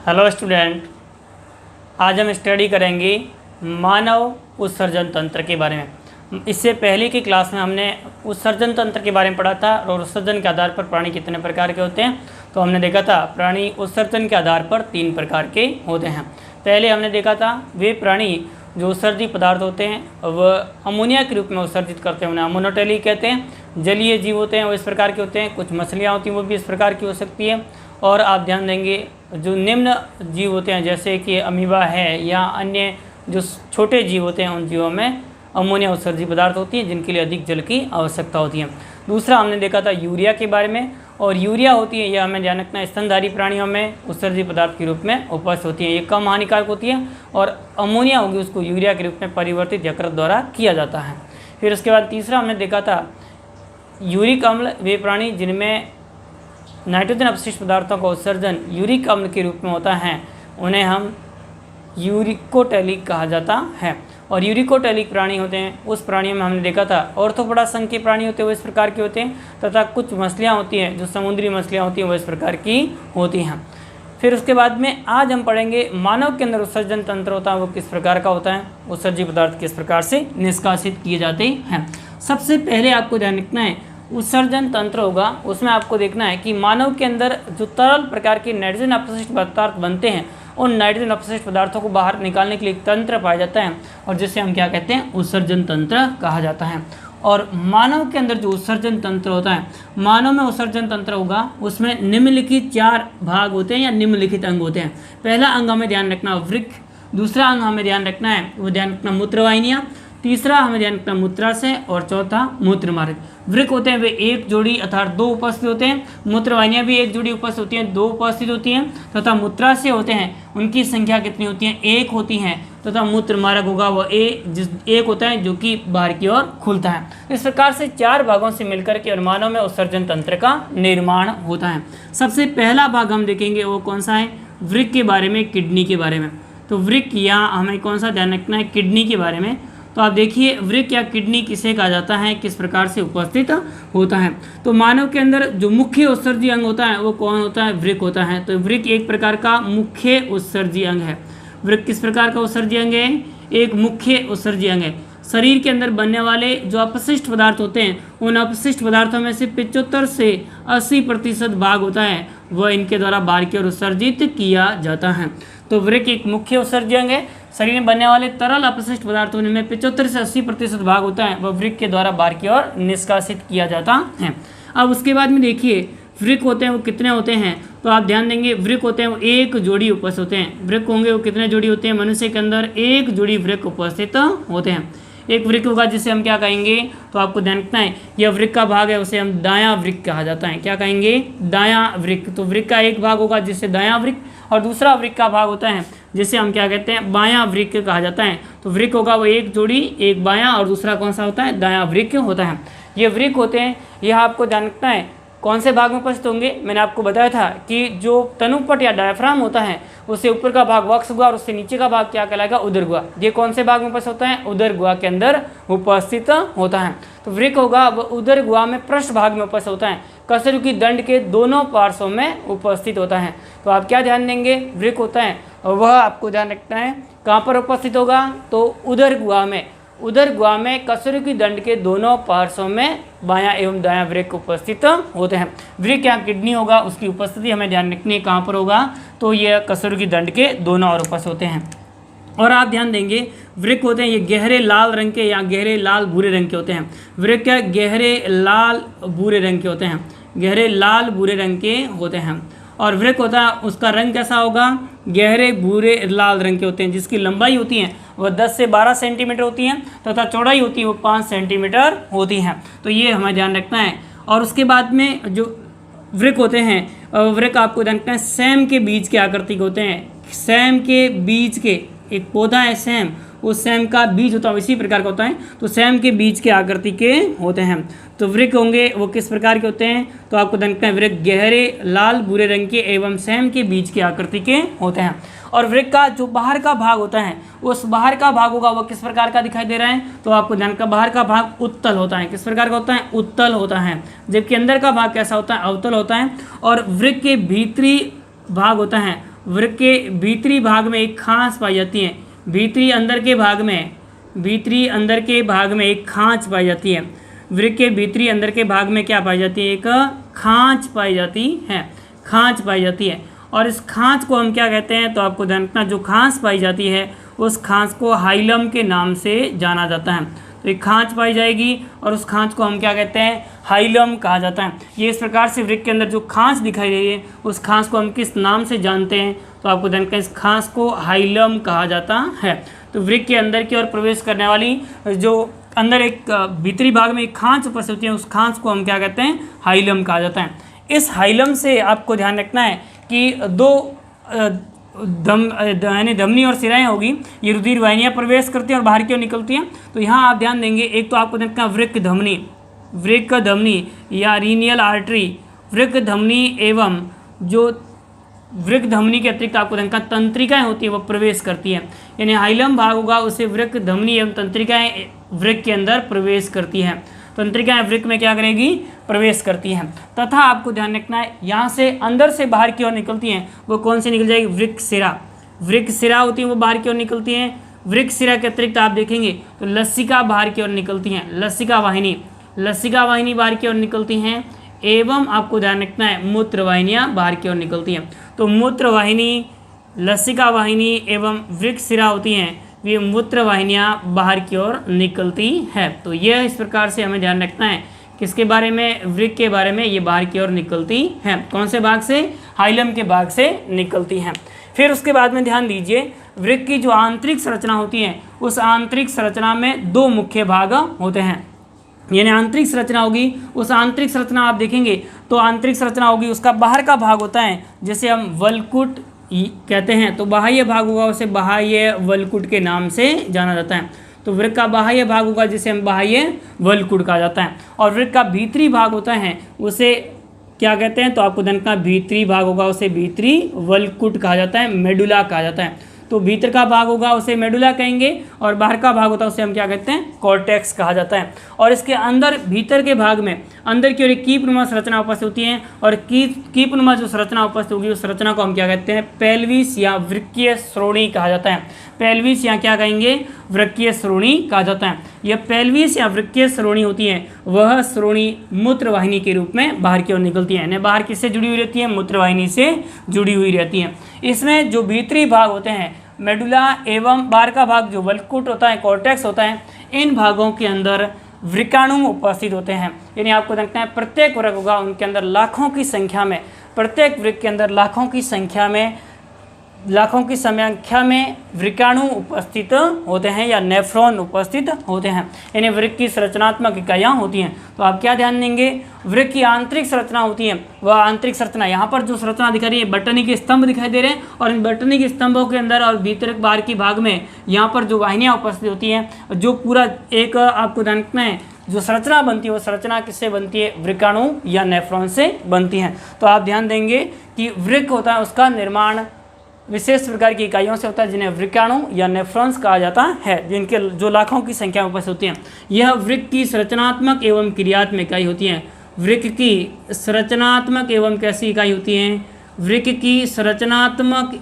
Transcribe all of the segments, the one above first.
Hello student, आज हम study करेंगे मानव उत्सर्जन तंत्र के बारे में। इससे पहले की क्लास में हमने उत्सर्जन तंत्र के बारे में पढ़ा था और उत्सर्जन के आधार पर प्राणी कितने प्रकार के होते हैं। तो हमने देखा था प्राणी उत्सर्जन के आधार पर 3 प्रकार के होते हैं। पहले हमने देखा था वे प्राणी जो उत्सर्जित पदार्थ होते हैं वह अमोनिया के रूप में उत्सर्जित करते हैं, उन्हें अमोनोटेली कहते हैं। जलीय जीव होते हैं वो इस प्रकार के होते हैं, कुछ मछलियाँ होती हैं वो भी इस प्रकार की हो सकती है। और आप ध्यान देंगे जो निम्न जीव होते हैं जैसे कि अमीबा है या अन्य जो छोटे जीव होते हैं उन जीवों में अमोनिया उत्सर्जित पदार्थ होती हैं जिनके लिए अधिक जल की आवश्यकता होती है। दूसरा हमने देखा था यूरिया के बारे में, और यूरिया होती है यह हमें ध्यान रखना है स्तनधारी प्राणियों में उत्सर्जित पदार्थ के रूप में उपस्थित होती है। ये कम हानिकारक होती है और अमोनिया होगी उसको यूरिया के रूप में परिवर्तित यकृत द्वारा किया जाता है। फिर उसके बाद तीसरा हमने देखा था यूरिक अम्ल, वे प्राणी जिनमें नाइट्रोजन अपशिष्ट पदार्थों का उत्सर्जन यूरिक अम्ल के रूप में होता है उन्हें हम यूरिकोटेलिक कहा जाता है। और यूरिकोटेलिक प्राणी होते हैं उस प्राणियों में हमने देखा था ऑर्थोपोडा संघ के प्राणी होते हैं वो इस प्रकार के होते हैं, तथा कुछ मछलियाँ होती हैं जो समुद्री मछलियाँ होती हैं वो इस प्रकार की होती हैं। फिर उसके बाद में आज हम पढ़ेंगे मानव के अंदर उत्सर्जन तंत्र होता है वो किस प्रकार का होता है, उत्सर्जित पदार्थ किस प्रकार से निष्कासित किए जाते हैं। सबसे पहले आपको ध्यान रखना है उत्सर्जन तंत्र होगा उसमें आपको देखना है कि मानव के अंदर जो तरल प्रकार के नाइट्रोजन अपशिष्ट पदार्थ बनते हैं उन नाइट्रोजन अपशिष्ट पदार्थों को बाहर निकालने के लिए एक तंत्र पाया जाता है और जिसे हम क्या कहते हैं उत्सर्जन तंत्र कहा जाता है। और मानव के अंदर जो उत्सर्जन तंत्र होता है, मानव में उत्सर्जन तंत्र होगा उसमें निम्नलिखित 4 भाग होते हैं या निम्नलिखित अंग होते हैं। पहला अंग हमें ध्यान रखना वृक्क, दूसरा अंग हमें ध्यान रखना है वो ध्यान रखना मूत्रवाहिनियाँ, तीसरा हमें ध्यान रखना मूत्राशय और चौथा मूत्र मार्ग। वृक्क होते हैं वे एक जोड़ी अर्थात 2 उपस्थित होते हैं, मूत्रवाहिनियाँ भी एक जोड़ी उपस्थित होती हैं 2 उपस्थित होती हैं, तथा मूत्राशय होते हैं उनकी संख्या कितनी होती है 1 होती हैं, तथा मूत्र मार्ग होगा वो एक होता है जो कि बाहर की ओर खुलता है। इस प्रकार से 4 भागों से मिलकर के और मानव में उत्सर्जन तंत्र का निर्माण होता है। सबसे पहला भाग हम देखेंगे वो कौन सा है, वृक्क के बारे में, किडनी के बारे में। तो वृक्क या हमें कौन सा ध्यान रखना है, किडनी के बारे में। तो आप देखिए वृक्क या किडनी किसे कहा जाता है, किस प्रकार से उपस्थित होता है। तो मानव के अंदर जो मुख्य उत्सर्जी अंग होता है वो कौन होता है, वृक्क होता है। तो वृक्क एक प्रकार का मुख्य उत्सर्जी अंग है। वृक्क किस प्रकार का उत्सर्जी अंग है, एक मुख्य उत्सर्जी अंग है। शरीर के अंदर बनने वाले जो अपशिष्ट पदार्थ होते हैं उन अपशिष्ट पदार्थों में से 75 से 80% भाग होता है वह इनके द्वारा बाहर की ओर उत्सर्जित किया जाता है। तो वृक्क एक मुख्य उत्सर्जी अंग है। शरीर में बनने वाले तरल अपशिष्ट पदार्थों में 75 से 80% भाग होता है वह वृक्क के द्वारा बाहर की ओर निष्कासित किया जाता है। अब उसके बाद में देखिए वृक्क होते हैं वो कितने होते हैं, तो आप ध्यान देंगे वृक्क होते हैं वो 1 जोड़ी उपस्थित होते हैं। वृक्क होंगे वो कितने जोड़ी होते हैं, मनुष्य के अंदर 1 जोड़ी वृक्क उपस्थित होते हैं। एक वृक्क होगा जिसे हम क्या कहेंगे, तो आपको ध्यान रखना है यह वृक्क का भाग है उसे हम दायां वृक्क कहा जाता है। क्या कहेंगे, दायां वृक्क। तो वृक्क का एक भाग होगा जिसे दायां वृक्क, और दूसरा वृक्क का भाग होता है जिसे हम क्या कहते हैं, बायां वृक्क कहा जाता है। तो वृक्क होगा वो 1 जोड़ी, एक बायां और दूसरा कौन सा होता है, दायां वृक्क होता है। ये वृक्क होते हैं, यह आपको जान रखना है कौन से भाग में उपस्थित होंगे। मैंने आपको बताया था कि जो तनुपट या डायफ्राम होता है उससे ऊपर का भाग वक्ष गुहा और उससे नीचे का भाग क्या कहलाएगा, उदर गुहा। ये कौन से भाग में उपस्थित होता है, उदर गुहा के अंदर उपस्थित होता है। तो वृक्क होगा वह उदर गुहा में पृष्ठ भाग में उपस्थित होता है, कशेरुकी दंड के दोनों पार्श्वों में उपस्थित होता है। तो आप क्या ध्यान देंगे, वृक्क होता है वह आपको ध्यान रखना है कहाँ पर उपस्थित होगा, तो उदर गुहा में। उदर गुहा में कशेरुकी दंड के दोनों पार्श्वों में बायां एवं दायां वृक्क उपस्थित होते हैं। वृक्क या किडनी होगा उसकी उपस्थिति हमें ध्यान रखनी है कहाँ पर होगा, तो ये कशेरुकी दंड के दोनों ओर उपस्थित होते हैं। और आप ध्यान देंगे वृक्क होते हैं ये गहरे लाल रंग के या गहरे लाल भूरे रंग के होते हैं। वृक्क गहरे लाल भूरे रंग के होते हैं, गहरे लाल भूरे रंग के होते हैं। और वृक्क होता है उसका रंग कैसा होगा, गहरे भूरे लाल रंग के होते हैं, जिसकी लंबाई होती है वह 10 से 12 सेंटीमीटर होती है, तथा चौड़ाई होती है वो 5 सेंटीमीटर होती है। तो ये हमें ध्यान रखना है। और उसके बाद में जो वृक्क होते हैं, वृक्क आपको ध्यान रखना है सैम के बीज के आकृति के होते हैं। सैम के बीज के, एक पौधा है सैम, उस सैम का बीज होता है इसी प्रकार का होता है, तो सैम के बीज के आकृति के होते हैं। तो वृक्क होंगे वो किस प्रकार के होते हैं, तो आपको ध्यान रखना है वृक्क गहरे लाल भूरे रंग के एवं सैम के बीज के आकृति के होते हैं। और वृक्क का जो बाहर का भाग होता है उस बाहर का भाग होगा वो किस प्रकार का दिखाई दे रहा है, तो आपको ध्यान का बाहर का भाग उत्तल होता है। किस प्रकार का होता है, उत्तल होता है, जबकि अंदर का भाग कैसा होता है, अवतल होता है। और वृक्क के भीतरी भाग होता है वृक्क के भीतरी भाग में एक खांच पाई जाती है। भीतरी अंदर के भाग में एक खांच पाई जाती है। वृक्क के भीतरी अंदर के भाग में क्या पाई जाती है? एक खांच पाई जाती है। और इस खांच को हम क्या कहते हैं? तो आपको ध्यान रखना, जो खांच पाई जाती है उस खांच को हाइलम के नाम से जाना जाता है। तो एक खांच पाई जाएगी और उस खांच को हम क्या कहते हैं? हाइलम कहा जाता है। ये इस प्रकार से वृक्क के अंदर जो खांच दिखाई दे रही है उस खांच को हम किस नाम से जानते हैं? तो आपको ध्यान रखना, इस खांच को हाइलम कहा जाता है। तो वृक्क के अंदर की ओर प्रवेश करने वाली जो अंदर एक भीतरी भाग में एक खांच उपस्थित होती है उस खांच को हम क्या कहते हैं? हाइलम कहा जाता है। इस हाइलम से आपको ध्यान रखना है कि दो धमनी और सिराएं होगी, ये रुधिर वाहिनियाँ प्रवेश करती हैं और बाहर की ओर निकलती हैं। तो यहाँ आप ध्यान देंगे, एक तो आपको देखना वृक्क धमनी या रीनियल आर्टरी, वृक्क धमनी एवं जो वृक्क धमनी के अतिरिक्त आपको देखना तंत्रिकाएं होती है वो प्रवेश करती है। यानी हाइलम भाग होगा उसे वृक्क धमनी एवं तंत्रिकाएं वृक्क के अंदर प्रवेश करती हैं। तंत्रिकाएं वृक्क में क्या करेगी? प्रवेश करती हैं। तथा आपको ध्यान रखना है, यहाँ से अंदर से बाहर की ओर निकलती हैं, वो कौन सी निकल जाएगी? वृक्क सिरा होती है, वो बाहर की ओर निकलती हैं। वृक्क सिरा के अतिरिक्त आप देखेंगे तो लसिका बाहर की ओर निकलती हैं, लसिका वाहिनी बाहर की ओर निकलती हैं। एवं आपको ध्यान रखना है मूत्र वाहिनियाँ बाहर की ओर निकलती हैं। तो मूत्र वाहिनी, लसिका वाहिनी एवं वृक्क सिरा होती हैं, ये मूत्र वाहिनियाँ बाहर की ओर निकलती है। तो यह इस प्रकार से हमें ध्यान रखना है किसके बारे में? वृक्क के बारे में। ये बाहर की ओर निकलती हैं। कौन से भाग से? हाइलम के भाग से निकलती हैं। फिर उसके बाद में ध्यान दीजिए, वृक्क की जो आंतरिक संरचना होती है उस आंतरिक संरचना में दो मुख्य भाग होते हैं। यानी आंतरिक संरचना होगी, उस आंतरिक संरचना आप देखेंगे तो आंतरिक संरचना होगी, उसका बाहर का भाग होता है जिसे हम वल्कुट कहते हैं। तो बाह्य भाग होगा उसे बाह्य वल्कुट के नाम से जाना जाता है। तो वृक्क का बाह्य भाग होगा जिसे हम बाह्य वल्कुट कहा जाता है। और वृक्क का भीतरी भाग होता है उसे क्या कहते हैं? तो आपको ध्यान रखना, भीतरी भाग होगा उसे भीतरी वल्कुट कहा जाता है, मेडुला कहा जाता है। तो भीतर का भाग होगा उसे मेडुला कहेंगे और बाहर का भाग होता है उसे हम क्या कहते हैं? कॉर्टेक्स कहा जाता है। और इसके अंदर भीतर के भाग में अंदर की ओर एक कीपनुमा संरचना उपस्थित होती है और कीपनुमा जो संरचना उपस्थित होगी उस संरचना को हम क्या कहते हैं? पेल्विस या वृक्कीय श्रोणी कहा जाता है। पेल्विस या क्या कहेंगे? वृक्कीय श्रोणी कहा जाता है। यह पेल्विस या वृक्कीय श्रोणी होती है, वह श्रोणी मूत्र वाहिनी के रूप में बाहर की ओर निकलती है। यानी बाहर किससे जुड़ी हुई रहती है? मूत्र वाहिनी से जुड़ी हुई रहती है। इसमें जो भीतरी भाग होते हैं मेडुला एवं बाहर का भाग जो वल्कुट होता है, कॉर्टेक्स होता है, इन भागों के अंदर वृकाणु उपस्थित होते हैं। यानी आपको देखना है प्रत्येक वृक्क होगा उनके अंदर लाखों की संख्या में, प्रत्येक वृक्क के अंदर लाखों की संख्या में वृकाणु उपस्थित होते हैं या नेफ्रॉन उपस्थित होते हैं। यानी वृक्क की संरचनात्मक इकाइयाँ होती हैं। तो आप क्या ध्यान देंगे? वृक्क की आंतरिक संरचना होती है, वह आंतरिक संरचना यहाँ पर जो संरचना दिखा रही है, बटनी के स्तंभ दिखाई दे रहे हैं और इन बटनी के स्तंभों के अंदर और भीतर बाहर की भाग में यहाँ पर जो वाहिनियाँ उपस्थित होती हैं, जो पूरा एक आपको ध्यान रखना है जो संरचना बनती है वो संरचना किससे बनती है? वृकाणु या नेफ्रॉन से बनती हैं। तो आप ध्यान देंगे कि वृक्क होता है उसका निर्माण विशेष प्रकार की इकाइयों से होता है जिन्हें वृकाणु या नेफ्रॉन्स कहा जाता है, जिनके जो लाखों की संख्या में उपस्थित होती हैं। यह वृक्क की संरचनात्मक एवं क्रियात्मक इकाई होती हैं। वृक्क की संरचनात्मक एवं कैसी इकाई होती हैं? वृक्क की संरचनात्मक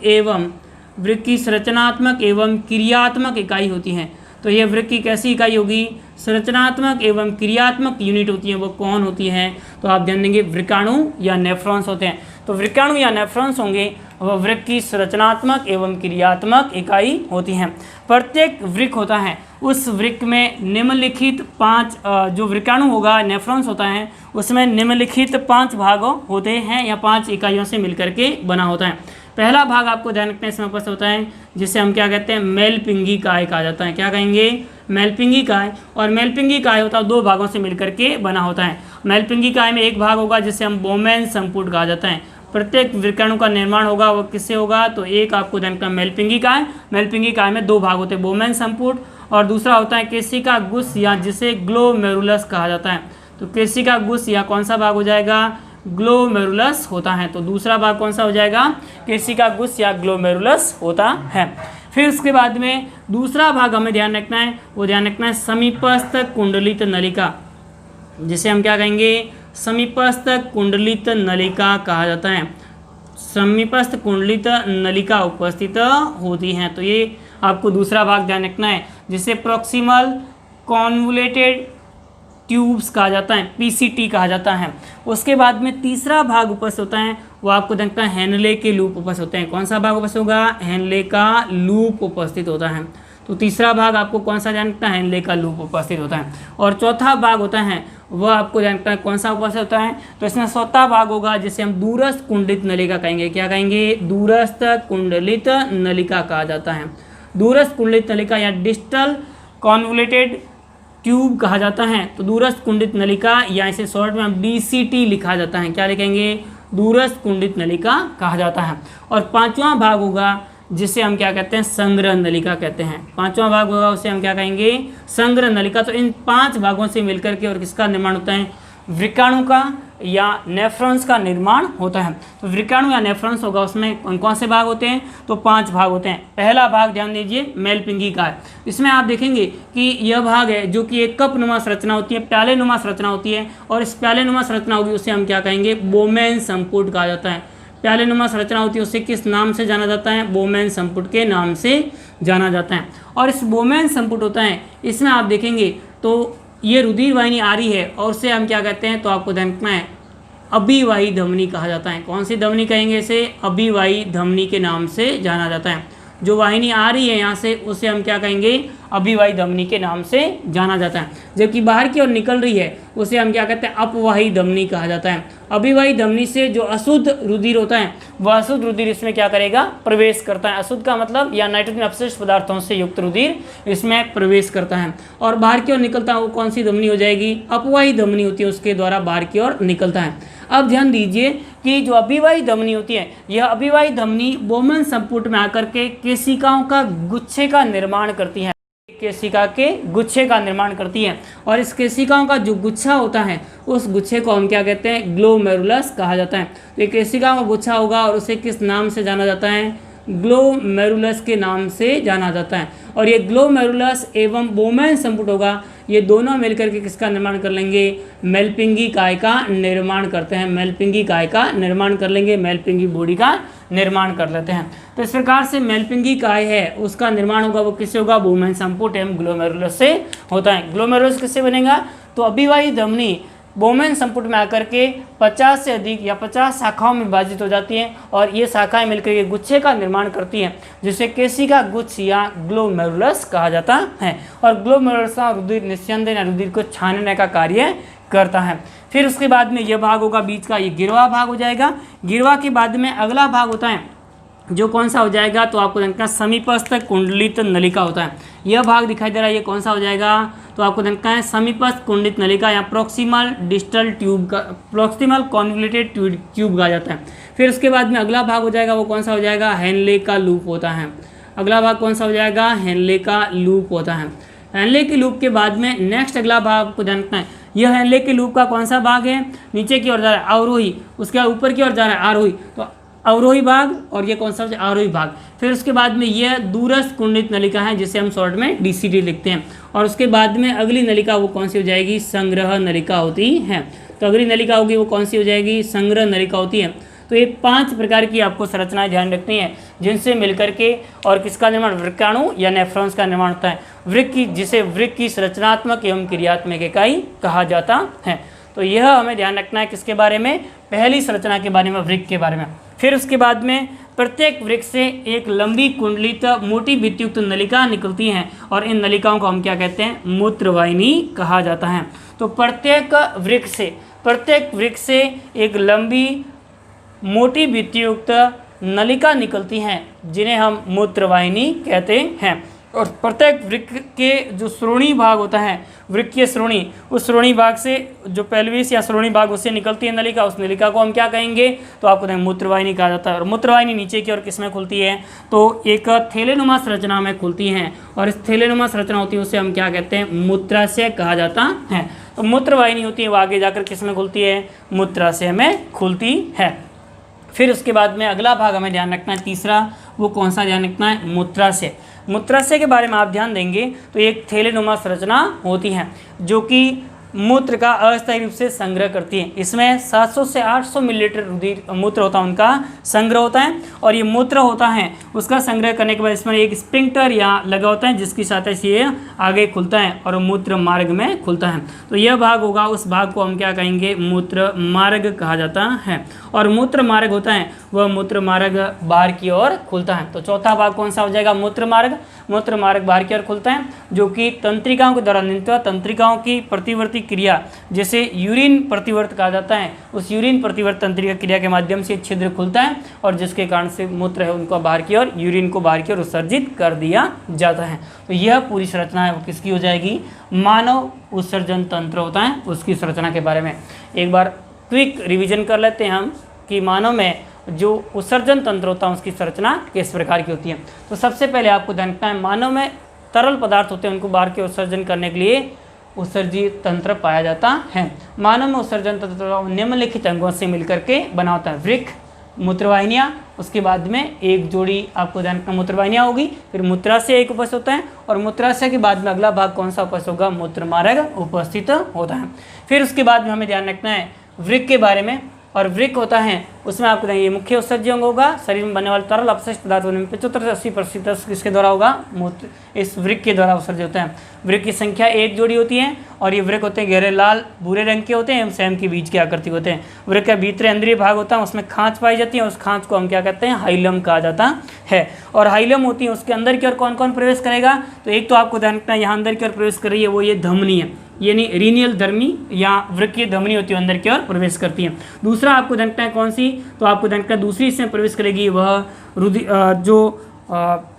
एवं क्रियात्मक इकाई होती हैं। तो यह वृक्क की कैसी इकाई होगी? संरचनात्मक एवं क्रियात्मक यूनिट होती है। वो कौन होती हैं? तो आप ध्यान देंगे वृकाणु या नेफ्रॉन्स होते हैं। तो वृकाणु या नेफ्रॉन्स होंगे वह वृक्क की संरचनात्मक एवं क्रियात्मक इकाई होती हैं। प्रत्येक वृक्क होता है उस वृक्क में निम्नलिखित 5 जो वृकाणु होगा, नेफ्रॉन्स होता है, उसमें निम्नलिखित 5 भाग होते हैं या 5 इकाइयों से मिलकर के बना होता है। पहला भाग आपको ध्यान रखने से उपस्थित होता है जिसे हम क्या कहते हैं? मेलपिंगी काय कहा जाता है। क्या कहेंगे? मेलपिंगी काय। और मेलपिंगी काय होता है 2 भागों से मिलकर के बना होता है। मेलपिंगी काय में एक भाग होगा जिसे हम बोमेन संपुट कहा जाता है। प्रत्येक वृकाणु का निर्माण होगा वो किससे होगा? तो एक आपको ध्यान रखना मेलपिंगी काय। मेलपिंगी काय में 2 भाग होते हैं, बोमेन संपुट और दूसरा होता है केशिका गुच्छ या जिसे ग्लोमेरुलस कहा जाता है। तो केशिका गुच्छ या कौन सा भाग हो जाएगा? ग्लोमेरुलस होता है। तो दूसरा भाग कौन सा हो जाएगा? केशिका गुच्छ या ग्लोमेरुलस होता है। फिर उसके बाद में दूसरा भाग हमें ध्यान रखना है, वो ध्यान रखना है समीपस्थ कुंडलित नलिका, जिसे हम क्या कहेंगे? समीपस्थ कुंडलित नलिका कहा जाता है। समीपस्थ कुंडलित नलिका उपस्थित होती हैं। तो ये आपको दूसरा भाग ध्यान रखना है, जिसे प्रॉक्सिमल कॉन्वोल्यूटेड ट्यूब्स कहा जाता है, पीसीटी कहा जाता है। उसके बाद में तीसरा भाग उपस्थित होता है, वो आपको देखना है हेनले के लूप उपस्थित होते हैं। कौन सा भाग उपस्थित होगा? हेनले का लूप उपस्थित होता है। तो तीसरा भाग आपको कौन सा जानना है? हेनले का लूप उपस्थित होता है। और चौथा भाग होता है वह आपको जानना है कौन सा उपस्थित होता है? तो इसमें चौथा भाग होगा जिसे हम दूरस्थ कुंडलित नलिका कहेंगे। क्या कहेंगे? दूरस्थ कुंडलित नलिका कहा जाता है। दूरस्थ कुंडलित नलिका या डिस्टल कॉन्वोल्यूटेड ट्यूब कहा जाता है। तो दूरस्थ कुंडलित नलिका या इसे शॉर्ट में हम डीसीटी लिखा जाता है। क्या लिखेंगे? दूरस्थ कुंडलित नलिका कहा जाता है। और पांचवा भाग होगा जिसे हम क्या कहते हैं? संग्रह नलिका कहते हैं। पांचवा भाग होगा उसे हम क्या कहेंगे? संग्रह नलिका। तो इन 5 भागों से मिलकर के और किसका निर्माण होता है? वृक्काणु का या नेफ्रॉन्स का निर्माण होता है। तो वृक्काणु या नेफ्रॉन्स होगा, उसमें कौन कौन से भाग होते हैं? तो 5 भाग होते हैं। पहला भाग ध्यान दीजिए मेलपिंगी का है। इसमें आप देखेंगे कि यह भाग है जो कि एक कप नुमा संरचना होती है, प्याले नुमा संरचना होती है। और इस प्याले नुमा संरचना होगी उसे हम क्या कहेंगे? बोमेन संपुट कहा जाता है। प्याले नुमा संरचना होती है उसे किस नाम से जाना जाता है? बोमेन संपुट के नाम से जाना जाता है। और इस बोमेन संपुट होता है, इसमें आप देखेंगे तो ये रुधिर वाहिनी आ रही है और उसे हम क्या कहते हैं? तो आपको ध्यान रखना है अभिवाही धमनी कहा जाता है। कौन सी धमनी कहेंगे? इसे अभिवाही धमनी के नाम से जाना जाता है। जो वाहिनी आ रही है यहाँ से उसे हम क्या कहेंगे? अभिवाही धमनी के नाम से जाना जाता है। जबकि बाहर की ओर निकल रही है उसे हम क्या कहते हैं? अपवाही धमनी कहा जाता है। अभिवाही धमनी से जो अशुद्ध रुधिर होता है वह अशुद्ध रुधिर इसमें क्या करेगा? प्रवेश करता है। अशुद्ध का मतलब या नाइट्रोजन अपशिष्ट पदार्थों से युक्त रुधिर इसमें प्रवेश करता है। और बाहर की ओर निकलता है वो कौन सी धमनी हो जाएगी? अपवाही धमनी होती है, उसके द्वारा बाहर की ओर निकलता है। अब ध्यान दीजिए कि जो अभिवाही धमनी होती है, यह अभिवाही धमनी बोमेन संपुट में आकर के केशिकाओं का गुच्छे का निर्माण करती है। केशिका के गुच्छे का निर्माण करती है। और इस केशिकाओं का जो गुच्छा होता है उस गुच्छे को हम क्या कहते हैं? ग्लोमेरुलस कहा जाता है। तो ये केशिकाओं का गुच्छा होगा और उसे किस नाम से जाना जाता है? ग्लोमेरुलस के नाम से जाना जाता है। और ये ग्लोमेरुलस एवं बोमेन संपुट होगा, ये दोनों मिलकर के किसका निर्माण कर लेंगे? मेलपिंगी काय का निर्माण करते हैं। मेलपिंगी काय का निर्माण कर लेंगे, मेलपिंगी बॉडी का निर्माण कर लेते हैं। तो इस प्रकार से मेलपिंगी काय है उसका निर्माण होगा, वो किससे होगा? बोमेन संपुट एवं ग्लोमेरुलस से होता है। ग्लोमेरुलस किससे बनेगा? तो अभिवाही धमनी बोमेन संपुट में आकर के 50 से अधिक या 50 शाखाओं में विभाजित हो जाती हैं और ये शाखाएं मिलकर के गुच्छे का निर्माण करती हैं, जिसे केशिका गुच्छ या ग्लोमेरुलस कहा जाता है। और ग्लोमेरुलस रुधिर निस्यंदन या रुधिर को छानने का कार्य करता है। फिर उसके बाद में यह भाग होगा बीच का, ये गिरवा भाग हो जाएगा। गिरवा के बाद में अगला भाग होता है जो कौन सा हो जाएगा? तो आपको देखना समीपस्थ कुंडलित नलिका होता है। यह भाग दिखाई दे रहा है, ये कौन सा हो जाएगा? तो आपको देखना है समीपस्थ कुंडलित नलिका या प्रॉक्सिमल डिस्टल ट्यूब का, प्रॉक्सिमल कॉन्वोल्यूटेड ट्यूब कहा जाता है। फिर उसके बाद में अगला भाग हो जाएगा, वो कौन सा हो जाएगा? हेनले का लूप होता है। अगला भाग कौन सा हो जाएगा? हेनले का लूप होता है। हेनले के लूप के बाद में नेक्स्ट अगला भाग आपको जानना है, यह हेनले के लूप का कौन सा भाग है? नीचे की ओर जा रहा है अवरोही, उसके बाद ऊपर की ओर जा रहा है आरोही। तो अवरोही भाग और ये कौन सा? आरोही भाग। फिर उसके बाद में यह दूरस्थ कुंडलित नलिका है जिसे हम शॉर्ट में डीसीटी लिखते हैं। और उसके बाद में अगली नलिका वो कौन सी हो जाएगी? संग्रह नलिका होती है। तो अगली नलिका होगी वो कौन सी हो जाएगी? संग्रह नलिका होती है। तो ये 5 प्रकार की आपको संरचनाएं ध्यान रखनी है जिनसे मिलकर के और किसका निर्माण? वृक्काणु या नेफ्रॉन्स का निर्माण होता है। वृक्क की, जिसे वृक्क की संरचनात्मक एवं क्रियात्मक इकाई कहा जाता है। तो यह हमें ध्यान रखना है किसके बारे में? पहली संरचना के बारे में, वृक्क के बारे में। फिर उसके बाद में प्रत्येक वृक्क से एक लंबी कुंडलित मोटी भित्तियुक्त नलिका निकलती हैं और इन नलिकाओं को हम क्या कहते हैं? मूत्रवाहिनी कहा जाता है। तो प्रत्येक वृक्क से एक लंबी मोटी भित्तियुक्त नलिका निकलती हैं जिन्हें हम मूत्रवाहिनी कहते हैं। और प्रत्येक वृक्क के जो श्रोणी भाग होता है, वृक्कीय श्रोणी, उस श्रोणी भाग से जो पेल्विस या श्रोणी भाग उससे निकलती है नलिका, उस नलिका को हम क्या कहेंगे? तो आपको देखें मूत्रवाहिनी कहा जाता है। और मूत्रवाहिनी नीचे की ओर किसमें खुलती है? तो एक थैलेनुमा संरचना में खुलती हैं और इस थैलेनुमा संरचना होती है उसे हम क्या कहते हैं? मूत्राशय कहा जाता है। तो मूत्रवाहिनी होती है वो आगे जाकर किसमें खुलती है? मूत्राशय में खुलती है। फिर उसके बाद में अगला भाग हमें ध्यान रखना है, तीसरा, वो कौन सा ध्यान रखना है? मूत्राशय। मूत्राशय के बारे में आप ध्यान देंगे तो एक थैलेनुमा संरचना होती है जो कि मूत्र का अस्थायी रूप से संग्रह करती है। इसमें 700 से 800 मिलीलीटर रुधिर मूत्र होता है, उनका संग्रह होता है। और ये मूत्र होता है उसका संग्रह करने के बाद इसमें एक स्पिंक्टर यहाँ लगा होता है जिसकी सहायता से ये आगे खुलता है और मूत्र मार्ग में खुलता है। तो यह भाग होगा, उस भाग को हम क्या कहेंगे, मूत्र मार्ग कहा जाता है। और मूत्र मार्ग होता है वह मूत्र मार्ग बाहर की ओर खुलता है। तो चौथा भाग कौन सा हो जाएगा, मूत्र मार्ग। मूत्र मार्ग बाहर की ओर खुलता है जो कि तंत्रिकाओं के द्वारा नियंत्रित हुआ। तंत्रिकाओं की प्रतिवर्ती क्रिया जिसे यूरिन प्रतिवर्त कहा जाता है, उस यूरिन प्रतिवर्त तंत्रिका क्रिया के माध्यम से छिद्र खुलता है और जिसके कारण से मूत्र है उनको बाहर की ओर, यूरिन को बाहर की ओर उत्सर्जित कर दिया जाता है। तो यह पूरी संरचना है वो किसकी हो जाएगी, मानव उत्सर्जन तंत्र होता है उसकी संरचना के बारे में एक बार क्विक रिवीजन कर लेते हैं हम कि मानव में जो उत्सर्जन तंत्र होता है उसकी संरचना किस प्रकार की होती है। तो सबसे पहले आपको ध्यान रखना है, मानव में तरल पदार्थ होते हैं उनको बाहर के उत्सर्जन करने के लिए उत्सर्जित तंत्र पाया जाता है। मानव में उत्सर्जन तंत्र निम्नलिखित अंगों से मिलकर के बना होता है, वृक्क, मूत्रवाहिनियाँ, उसके बाद में एक जोड़ी आपको ध्यान रखना मूत्रवाहिनियाँ होगी, फिर मूत्राशय एक उपस्थित होता है और मूत्राशय के बाद में अगला भाग कौन सा उपस्थित होगा, मूत्र मार्ग उपस्थित होता है। फिर उसके बाद में हमें ध्यान रखना है वृक्क के बारे में। और वृक्क होता है उसमें आपको ये मुख्य उत्सर्जी अंग होगा, शरीर में बनने वाले तरल अपशिष्ट पदार्थ होने में 75 से 80% किसके द्वारा होगा, मूत्र, इस वृक्क के द्वारा उत्सर्जित होता है। वृक्क की संख्या एक जोड़ी होती है और ये वृक्क होते हैं गहरे लाल भूरे रंग के होते हैं एवं स्वयं के बीज के आकृति होते हैं। वृक्क का भीतरी अंदरीय भाग होता है उसमें खांच पाई जाती है, उस खांच को हम क्या कहते हैं, हाइलम कहा जाता है। और हाइलम होती है उसके अंदर की ओर कौन कौन प्रवेश करेगा, तो एक तो आपको ध्यान रखना है यहाँ अंदर की ओर प्रवेश कर रही है वो ये धमनी है, यानी रीनियल धमनी या वृक्कीय धमनी होती है अंदर की ओर प्रवेश करती है। दूसरा आपको ध्यान रखना है कौन सी, तो आपको ध्यान रखना दूसरी इसमें प्रवेश करेगी वह जो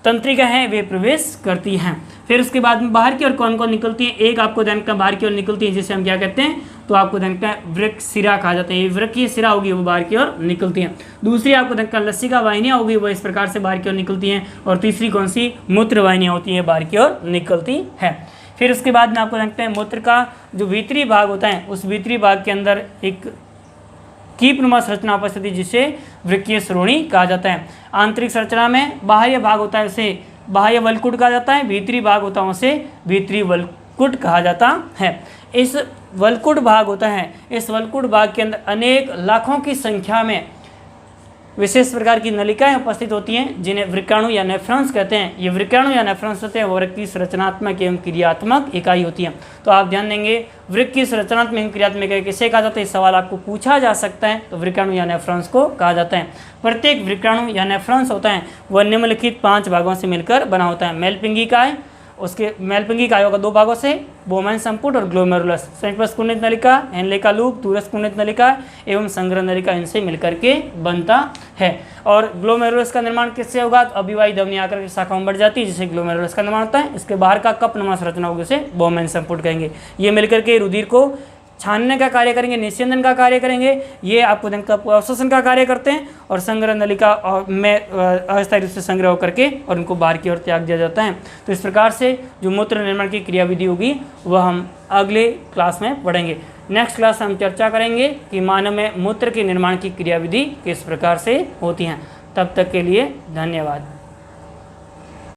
तंत्रिका है वे प्रवेश करती हैं। फिर उसके बाद में बाहर की ओर कौन कौन निकलती है, एक आपको ध्यान रखना बाहर की ओर निकलती है जिसे हम क्या कहते हैं, तो आपको ध्यान रखना है वृक्क सिरा कहा जाता है, ये वृक्कीय सिरा होगी वो बाहर की ओर निकलती है। दूसरी आपको ध्यान रखना लसिका वाहिनियाँ होगी वो इस प्रकार से बाहर की ओर निकलती हैं। और तीसरी कौन सी, मूत्र वाहिनियाँ होती है बाहर की ओर निकलती है। फिर उसके बाद में आपको देखते हैं मूत्र का जो भीतरी भाग होता है उस भीतरी भाग के अंदर एक कीपनुमा संरचना उपस्थिति जिसे वृक्कीय श्रोणी कहा जाता है। आंतरिक संरचना में बाह्य भाग होता है उसे बाह्य वल्कुट कहा जाता है, भीतरी भाग होता है उसे भीतरी वल्कुट कहा जाता है। इस वल्कुट भाग होता है, इस वल्कुट भाग के अंदर अनेक लाखों की संख्या में विशेष प्रकार की नलिकाएं उपस्थित होती हैं जिन्हें वृक्काणु या नेफ्रॉन्स कहते हैं। ये वृक्काणु या नेफ्रॉन्स होते हैं वृक्क की संरचनात्मक एवं क्रियात्मक इकाई होती है। तो आप ध्यान देंगे वृक्क की संरचनात्मक एवं क्रियात्मक इकाई किसे कहा जाता है, इस सवाल आपको पूछा जा सकता है, तो वृक्काणु या नेफ्रॉन्स को कहा जाता है। प्रत्येक वृक्काणु या नेफ्रॉन्स होता है वह निम्नलिखित 5 भागों से मिलकर बना होता है, मेलपिंगिकाएं, उसके मेलपिंगी इकाइयों का 2 भागों से बोमेन संपुट और ग्लोमेरुलस, समीपस्थ कुंडित नलिका, हेनले लूप, दूरस्थ कुंडित नलिका एवं संग्रह नलिका इनसे मिलकर के बनता है। और ग्लोमेरुलस का निर्माण किससे होगा, तो अभिवाही धमनी आकर के शाखाओं में बढ़ जाती है जिससे ग्लोमेरुलस का निर्माण होता है। इसके बाहर का कपनुमा संरचना होगी उसे बोमेन संपुट कहेंगे। ये मिलकर के रुधिर को छानने का कार्य करेंगे, निस्यंदन का कार्य करेंगे, ये आपको अवशोषण का कार्य करते हैं और संग्रह नलिका में अस्थायी रूप से संग्रह होकर के और उनको बाहर की ओर त्याग दिया जाता है। तो इस प्रकार से जो मूत्र निर्माण की क्रियाविधि होगी वह हम अगले क्लास में पढ़ेंगे। नेक्स्ट क्लास हम चर्चा करेंगे कि मानव में मूत्र के निर्माण की क्रियाविधि किस प्रकार से होती हैं। तब तक के लिए धन्यवाद।